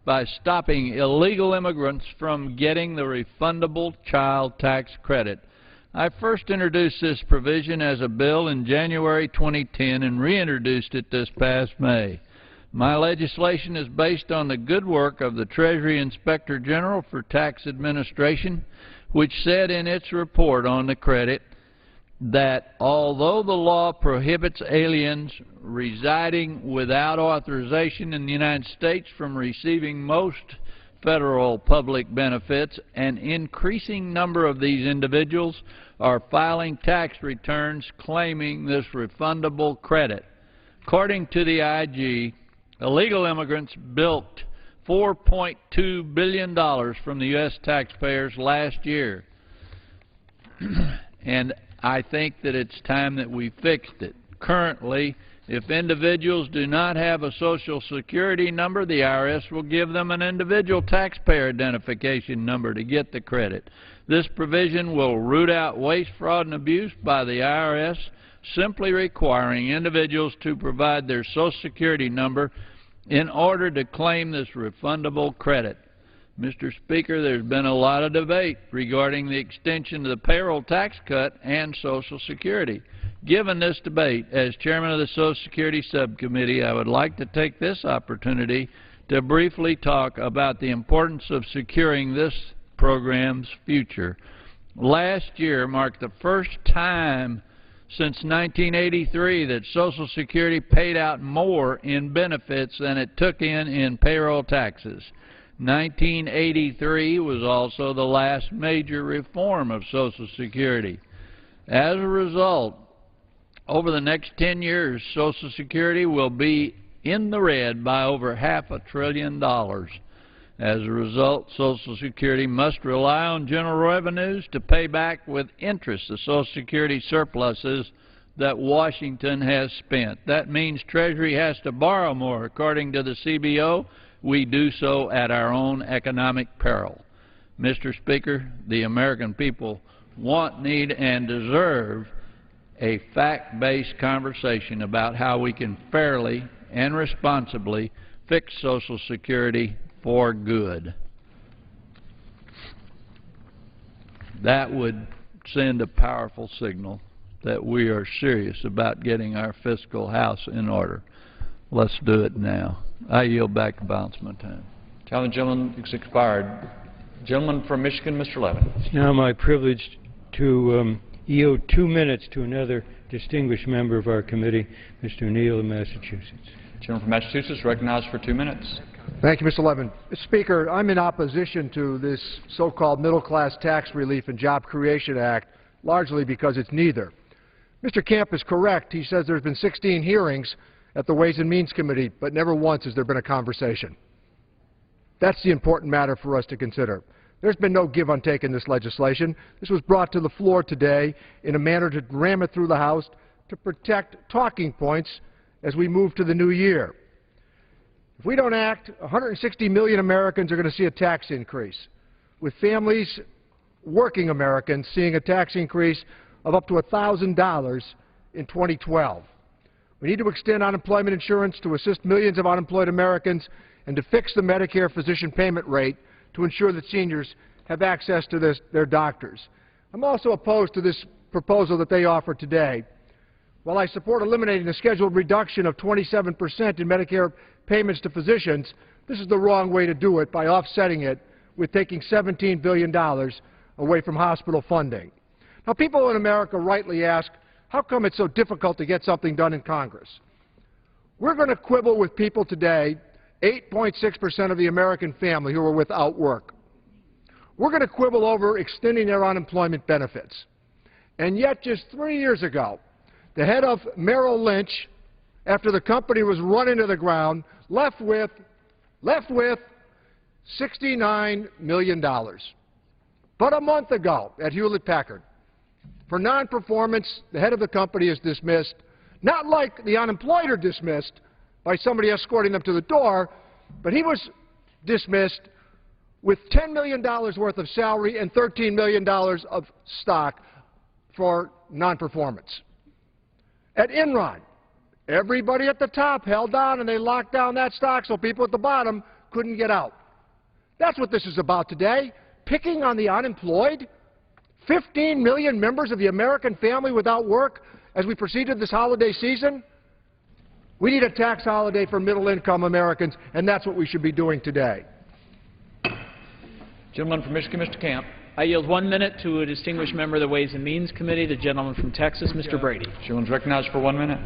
by stopping illegal immigrants from getting the refundable child tax credit. I first introduced this provision as a bill in January 2010 and reintroduced it this past May. My legislation is based on the good work of the Treasury Inspector General for Tax Administration, which said in its report on the credit that although the law prohibits aliens residing without authorization in the United States from receiving most federal public benefits, an increasing number of these individuals are filing tax returns claiming this refundable credit. According to the IG, illegal immigrants bilked $4.2 billion from the U.S. taxpayers last year. And I think that it's time that we fixed it. Currently, if individuals do not have a Social Security number, the IRS will give them an individual taxpayer identification number to get the credit. This provision will root out waste, fraud, and abuse by the IRS, simply requiring individuals to provide their Social Security number in order to claim this refundable credit. Mr. Speaker, there's been a lot of debate regarding the extension of the payroll tax cut and Social Security. Given this debate, as chairman of the Social Security Subcommittee, I would like to take this opportunity to briefly talk about the importance of securing this program's future. Last year marked the first time since 1983 that Social Security paid out more in benefits than it took in payroll taxes. 1983 was also the last major reform of Social Security. As a result, over the next 10 years, Social Security will be in the red by over $500 billion. As a result, Social Security must rely on general revenues to pay back with interest the Social Security surpluses that Washington has spent. That means Treasury has to borrow more. According to the CBO, we do so at our own economic peril. Mr. Speaker, the American people want, need, and deserve a fact-based conversation about how we can fairly and responsibly fix Social Security for good. That would send a powerful signal that we are serious about getting our fiscal house in order. Let's do it now. I yield back the balance of my time. Time the gentleman is expired. Gentleman from Michigan, Mr. Levin. It's now my privilege to yield 2 minutes to another distinguished member of our committee, Mr. Neal of Massachusetts. Gentleman from Massachusetts recognized for 2 minutes. Thank you, Mr. Levin. Mr. Speaker, I'm in opposition to this so-called Middle-Class Tax Relief and Job Creation Act, largely because it's neither. Mr. Camp is correct. He says there's been 16 hearings at the Ways and Means Committee, but never once has there been a conversation. That's the important matter for us to consider. There's been no give and take in this legislation. This was brought to the floor today in a manner to ram it through the House to protect talking points as we move to the new year. If we don't act, 160 million Americans are going to see a tax increase, with families, working Americans, seeing a tax increase of up to $1,000 in 2012. We need to extend unemployment insurance to assist millions of unemployed Americans and to fix the Medicare physician payment rate to ensure that seniors have access to their doctors. I'm also opposed to this proposal that they offer today. While I support eliminating the scheduled reduction of 27% in Medicare payments to physicians, this is the wrong way to do it by offsetting it with taking $17 billion away from hospital funding. Now, people in America rightly ask, how come it's so difficult to get something done in Congress? We're going to quibble with people today, 8.6% of the American family who are without work. We're going to quibble over extending their unemployment benefits. And yet, just 3 years ago, the head of Merrill Lynch, after the company was run into the ground, left with $69 million. But a month ago at Hewlett-Packard, for non-performance, the head of the company is dismissed, not like the unemployed are dismissed by somebody escorting them to the door, but he was dismissed with $10 million worth of salary and $13 million of stock for non-performance. At Enron, everybody at the top held on and they locked down that stock so people at the bottom couldn't get out. That's what this is about today, picking on the unemployed. 15 million members of the American family without work as we proceeded this holiday season. We need a tax holiday for middle-income Americans, and that's what we should be doing today. Gentleman from Michigan, Mr. Camp. I yield 1 minute to a distinguished member of the Ways and Means Committee, the gentleman from Texas, Mr. Brady. Gentleman's recognized for 1 minute.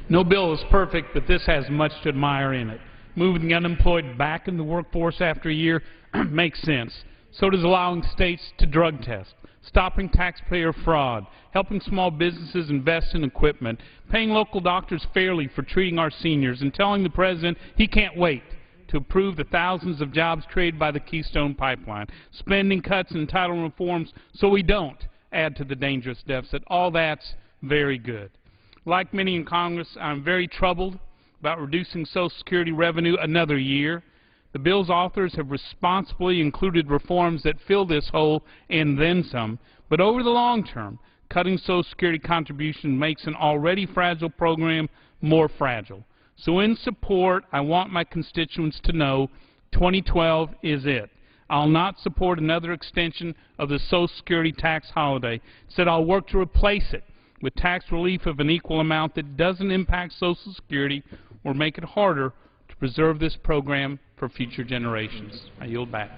No bill is perfect, but this has much to admire in it. Moving the unemployed back in the workforce after a year makes sense. So does allowing states to drug test, stopping taxpayer fraud, helping small businesses invest in equipment, paying local doctors fairly for treating our seniors, and telling the President he can't wait to approve the thousands of jobs created by the Keystone Pipeline, spending cuts and entitlement reforms so we don't add to the dangerous deficit. All that's very good. Like many in Congress, I'm very troubled about reducing Social Security revenue another year. The bill's authors have responsibly included reforms that fill this hole and then some, but over the long term, cutting Social Security contributions makes an already fragile program more fragile. So in support, I want my constituents to know 2012 is it. I'll not support another extension of the Social Security tax holiday. Instead, I'll work to replace it with tax relief of an equal amount that doesn't impact Social Security or make it harder to preserve this program for future generations. I yield back.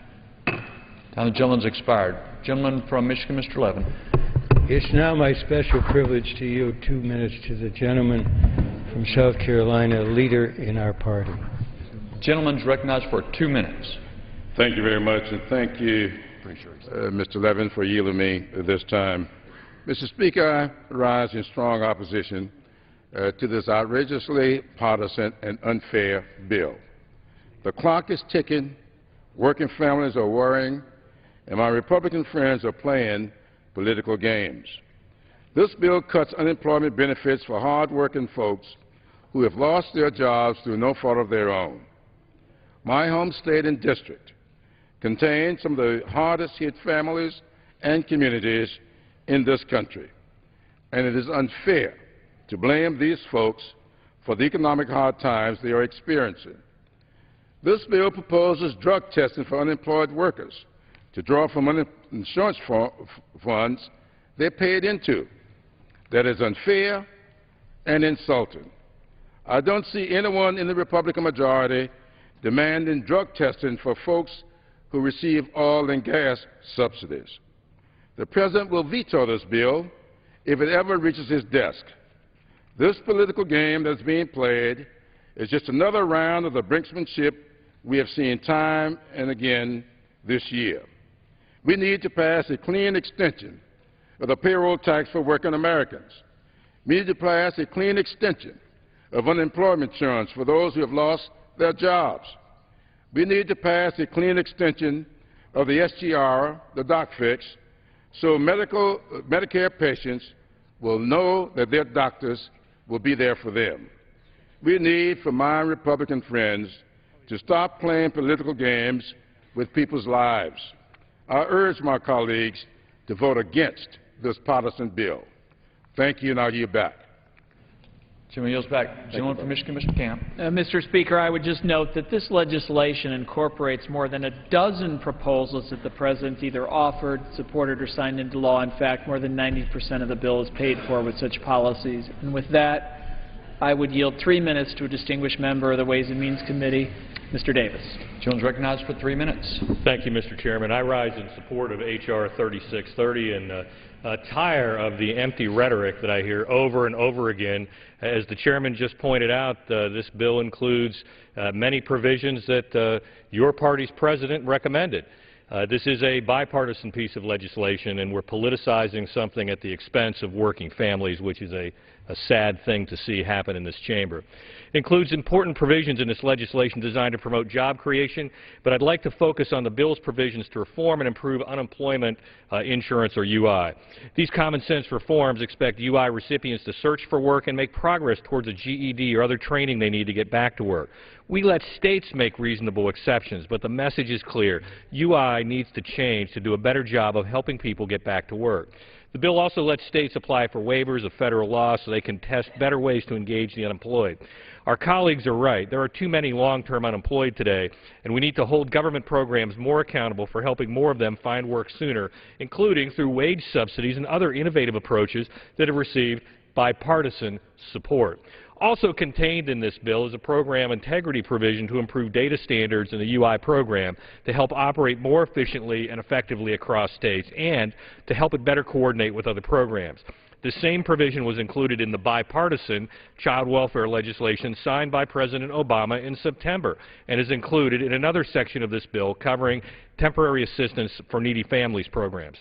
Time the gentleman's expired. Gentleman from Michigan, Mr. Levin. It's now my special privilege to yield 2 minutes to the gentleman from South Carolina, leader in our party. Gentleman's recognized for 2 minutes. Thank you very much, and thank you, Mr. Levin, for yielding me this time. Mr. Speaker, I rise in strong opposition to this outrageously partisan and unfair bill. The clock is ticking, working families are worrying, and my Republican friends are playing political games. This bill cuts unemployment benefits for hard-working folks who have lost their jobs through no fault of their own. My home state and district contains some of the hardest-hit families and communities in this country, and it is unfair to blame these folks for the economic hard times they are experiencing. This bill proposes drug testing for unemployed workers to draw from insurance funds they're paid into. That is unfair and insulting. I don't see anyone in the Republican majority demanding drug testing for folks who receive oil and gas subsidies. The President will veto this bill if it ever reaches his desk. This political game that's being played is just another round of the brinksmanship we have seen time and again this year. We need to pass a clean extension of the payroll tax for working Americans. We need to pass a clean extension of unemployment insurance for those who have lost their jobs. We need to pass a clean extension of the SGR, the doc fix, so Medicare patients will know that their doctors will be there for them. We need, for my Republican friends, to stop playing political games with people's lives. I urge my colleagues to vote against this partisan bill. Thank you, and I'll yield back. Gentleman yields back. Gentleman from Michigan, Mr. Camp. Mr. Speaker, I would just note that this legislation incorporates more than a dozen proposals that the President either offered, supported, or signed into law. In fact, more than 90% of the bill is paid for with such policies. And with that, I would yield 3 minutes to a distinguished member of the Ways and Means Committee, Mr. Davis. Gentleman is recognized for 3 minutes. Thank you, Mr. Chairman. I rise in support of H.R. 3630 and tire of the empty rhetoric that I hear over and over again. As the Chairman just pointed out, this bill includes many provisions that your party's President recommended. This is a bipartisan piece of legislation, and we're politicizing something at the expense of working families, which is a sad thing to see happen in this chamber. It includes important provisions in this legislation designed to promote job creation, but I'd like to focus on the bill's provisions to reform and improve unemployment insurance, or UI. These common sense reforms expect UI recipients to search for work and make progress towards a GED or other training they need to get back to work. We let states make reasonable exceptions, but the message is clear. UI needs to change to do a better job of helping people get back to work. The bill also lets states apply for waivers of federal law so they can test better ways to engage the unemployed. Our colleagues are right. There are too many long-term unemployed today, and we need to hold government programs more accountable for helping more of them find work sooner, including through wage subsidies and other innovative approaches that have received bipartisan support. Also contained in this bill is a program integrity provision to improve data standards in the UI program to help operate more efficiently and effectively across states and to help it better coordinate with other programs. The same provision was included in the bipartisan child welfare legislation signed by President Obama in September and is included in another section of this bill covering temporary assistance for needy families programs.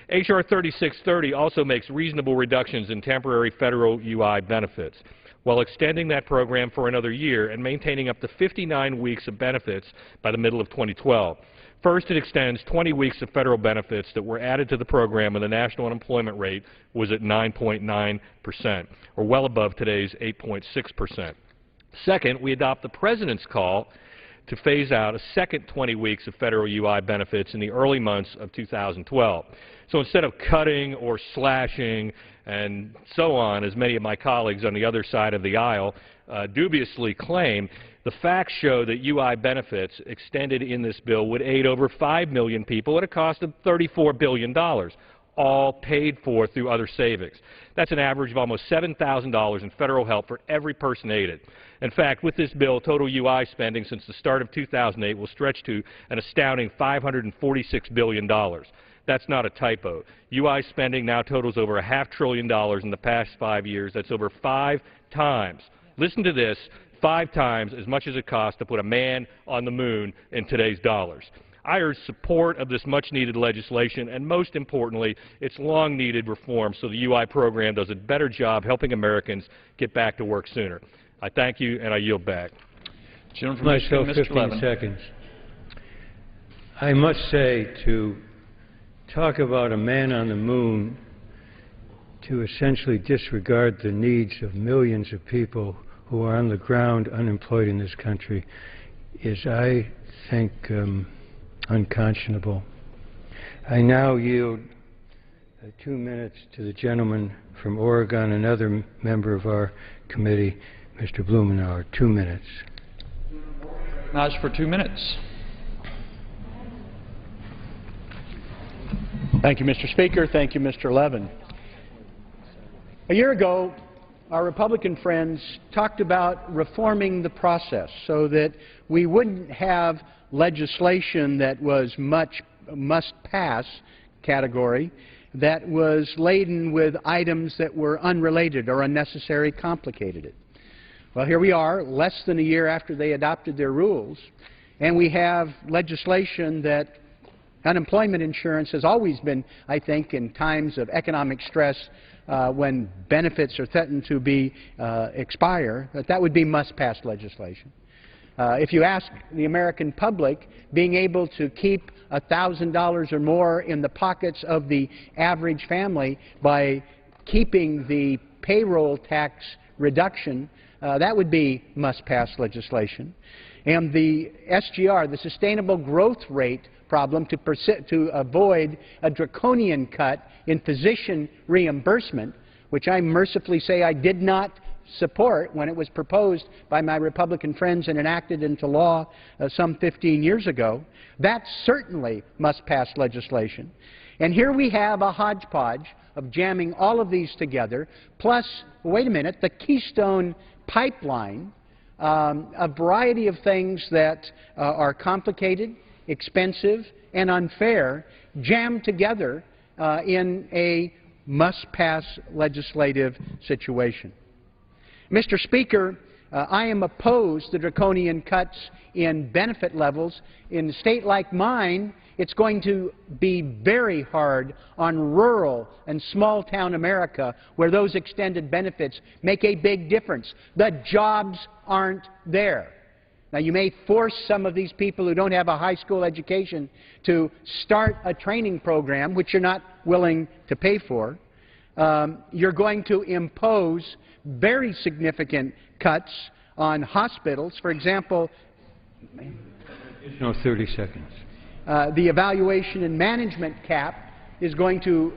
H.R. 3630 also makes reasonable reductions in temporary federal UI benefits, while extending that program for another year and maintaining up to 59 weeks of benefits by the middle of 2012. First, it extends 20 weeks of federal benefits that were added to the program when the national unemployment rate was at 9.9%, or well above today's 8.6%. Second, we adopt the President's call to phase out a second 20 weeks of federal UI benefits in the early months of 2012. So instead of cutting or slashing and so on, as many of my colleagues on the other side of the aisle dubiously claim, the facts show that UI benefits extended in this bill would aid over 5 million people at a cost of $34 billion, all paid for through other savings. That's an average of almost $7,000 in federal help for every person aided. In fact, with this bill, total UI spending since the start of 2008 will stretch to an astounding $546 billion. That's not a typo. UI spending now totals over $500 billion in the past 5 years. That's over 5 times. Listen to this, 5 times as much as it costs to put a man on the moon in today's dollars. I urge support of this much-needed legislation and, most importantly, its long-needed reform so the UI program does a better job helping Americans get back to work sooner. I thank you, and I yield back. Gentleman from Michigan, Mr. 15 seconds. I must say, to talk about a man on the moon, to essentially disregard the needs of millions of people who are on the ground unemployed in this country is, I think, unconscionable. I now yield 2 minutes to the gentleman from Oregon, another member of our committee, Mr. Blumenauer. 2 minutes. Recognized for 2 minutes. Thank you, Mr. Speaker. Thank you, Mr. Levin. A year ago, our Republican friends talked about reforming the process so that we wouldn't have legislation that was much must-pass category that was laden with items that were unrelated or unnecessary, complicated it. Well, here we are, less than a year after they adopted their rules, and we have legislation that unemployment insurance has always been, I think, in times of economic stress, when benefits are threatened to be expire, that would be must-pass legislation. If you ask the American public, being able to keep $1,000 or more in the pockets of the average family by keeping the payroll tax reduction, that would be must-pass legislation. And the SGR, the sustainable growth rate problem, to avoid a draconian cut in physician reimbursement, which I mercifully say I did not support when it was proposed by my Republican friends and enacted into law some 15 years ago. That certainly must pass legislation. And here we have a hodgepodge of jamming all of these together, plus, wait a minute, the Keystone Pipeline, a variety of things that are complicated, expensive, and unfair, jammed together in a must-pass legislative situation. Mr. Speaker, I am opposed to draconian cuts in benefit levels. In a state like mine, it's going to be very hard on rural and small-town America, where those extended benefits make a big difference. The jobs aren't there. Now, you may force some of these people who don't have a high school education to start a training program, which you're not willing to pay for. You're going to impose very significant cuts on hospitals. For example, no, 30 seconds. The evaluation and management cap is going to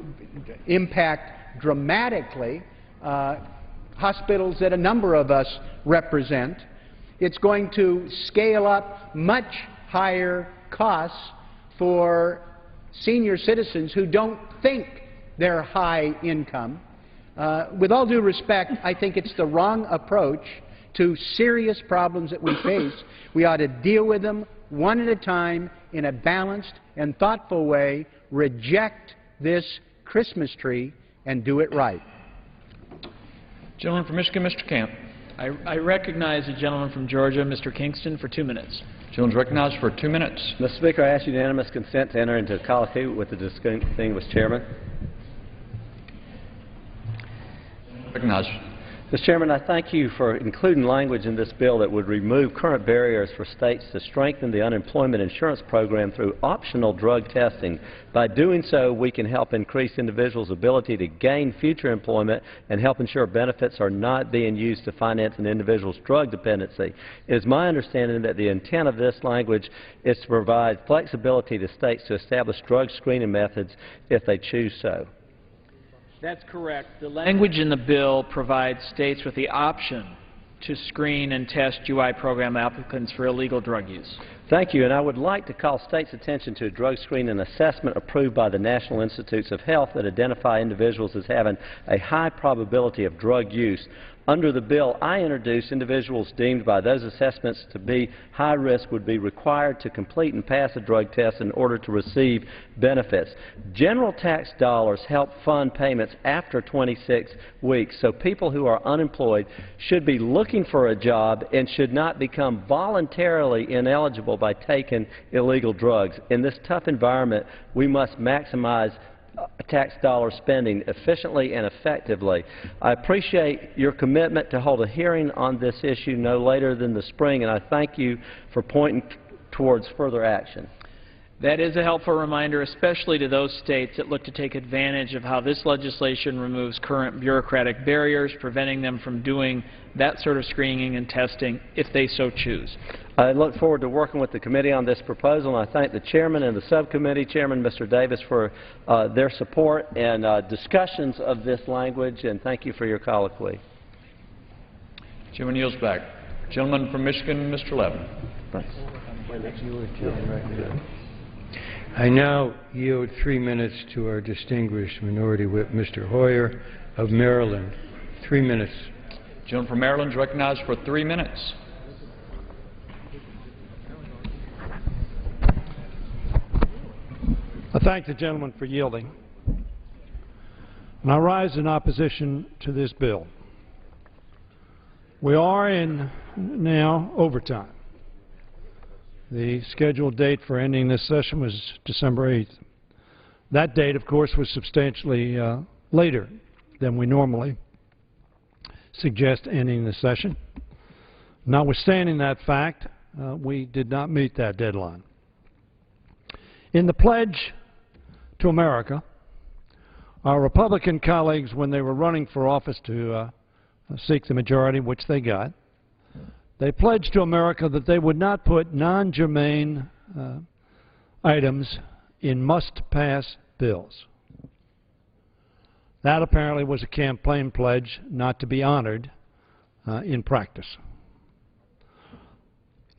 impact dramatically hospitals that a number of us represent. It's going to scale up much higher costs for senior citizens who don't think they're high income. With all due respect, I think it's the wrong approach to serious problems that we face. We ought to deal with them one at a time in a balanced and thoughtful way, reject this Christmas tree, and do it right. Gentleman from Michigan, Mr. Camp. I recognize the gentleman from Georgia, Mr. Kingston, for 2 minutes. Gentleman is recognized for 2 minutes. Mr. Speaker, I ask unanimous consent to enter into colloquy with the distinguished chairman. Recognized. Mr. Chairman, I thank you for including language in this bill that would remove current barriers for states to strengthen the unemployment insurance program through optional drug testing. By doing so, we can help increase individuals' ability to gain future employment and help ensure benefits are not being used to finance an individual's drug dependency. It is my understanding that the intent of this language is to provide flexibility to states to establish drug screening methods if they choose so. That's correct. The language in the bill provides states with the option to screen and test UI program applicants for illegal drug use. Thank you, and I would like to call states' attention to a drug screening assessment approved by the National Institutes of Health that identify individuals as having a high probability of drug use. Under the bill I introduced, individuals deemed by those assessments to be high risk would be required to complete and pass a drug test in order to receive benefits. General tax dollars help fund payments after 26 weeks, so people who are unemployed should be looking for a job and should not become voluntarily ineligible by taking illegal drugs. In this tough environment, we must maximize tax dollar spending efficiently and effectively. I appreciate your commitment to hold a hearing on this issue no later than the spring, and I thank you for pointing towards further action. That is a helpful reminder, especially to those states that look to take advantage of how this legislation removes current bureaucratic barriers, preventing them from doing that sort of screening and testing if they so choose. I look forward to working with the committee on this proposal, and I thank the chairman and the subcommittee, Chairman Mr. Davis, for their support and discussions of this language, and thank you for your colloquy. Chairman yields back. Gentleman from Michigan, Mr. Levin. Thanks. I now yield 3 minutes to our distinguished Minority Whip, Mr. Hoyer of Maryland. 3 minutes. Gentleman from Maryland is recognized for 3 minutes. I thank the gentleman for yielding. And I rise in opposition to this bill. We are in now overtime. The scheduled date for ending this session was December 8th. That date, of course, was substantially later than we normally suggest ending the session. Notwithstanding that fact, we did not meet that deadline. In the pledge to America, our Republican colleagues, when they were running for office to seek the majority, which they got, they pledged to America that they would not put non-germane items in must-pass bills. That apparently was a campaign pledge not to be honored in practice.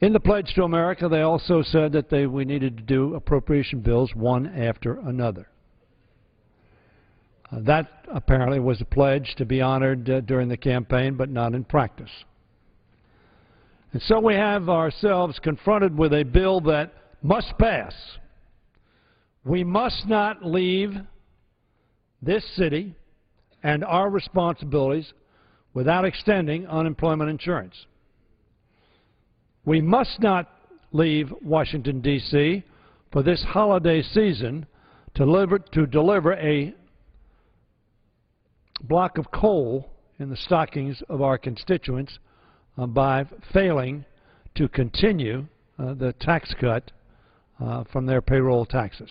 In the Pledge to America, they also said that we needed to do appropriation bills one after another. That apparently was a pledge to be honored during the campaign, but not in practice. And so we have ourselves confronted with a bill that must pass. We must not leave this city and our responsibilities without extending unemployment insurance. We must not leave Washington, D.C. for this holiday season to deliver a block of coal in the stockings of our constituents by failing to continue the tax cut from their payroll taxes.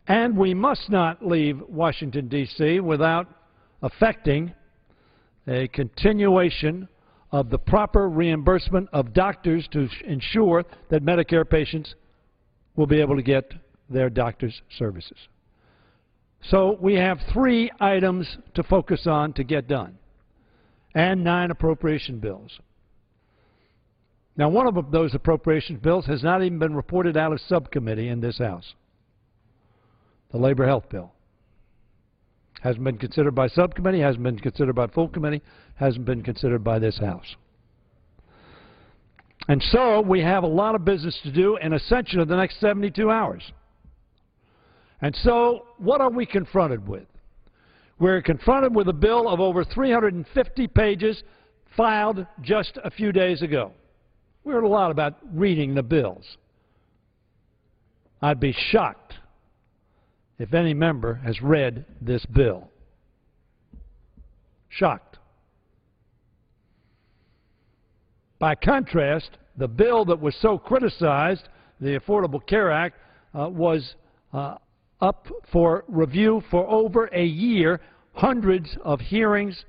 And we must not leave Washington, D.C. without affecting a continuation of the proper reimbursement of doctors to ensure that Medicare patients will be able to get their doctor's services. So we have 3 items to focus on to get done, and 9 appropriation bills. Now, one of those appropriation bills has not even been reported out of subcommittee in this House. The Labor Health Bill. Hasn't been considered by subcommittee, hasn't been considered by full committee, hasn't been considered by this House. And so we have a lot of business to do in a session of the next 72 hours. And so what are we confronted with? We're confronted with a bill of over 350 pages filed just a few days ago. We heard a lot about reading the bills. I'd be shocked if any member has read this bill. Shocked. By contrast, the bill that was so criticized, the Affordable Care Act, was up for review for over a year, hundreds of hearings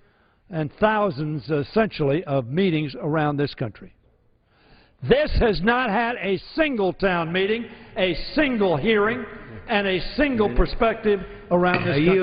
and thousands, essentially, of meetings around this country. This has not had a single town meeting, a single hearing, and a single perspective around this country.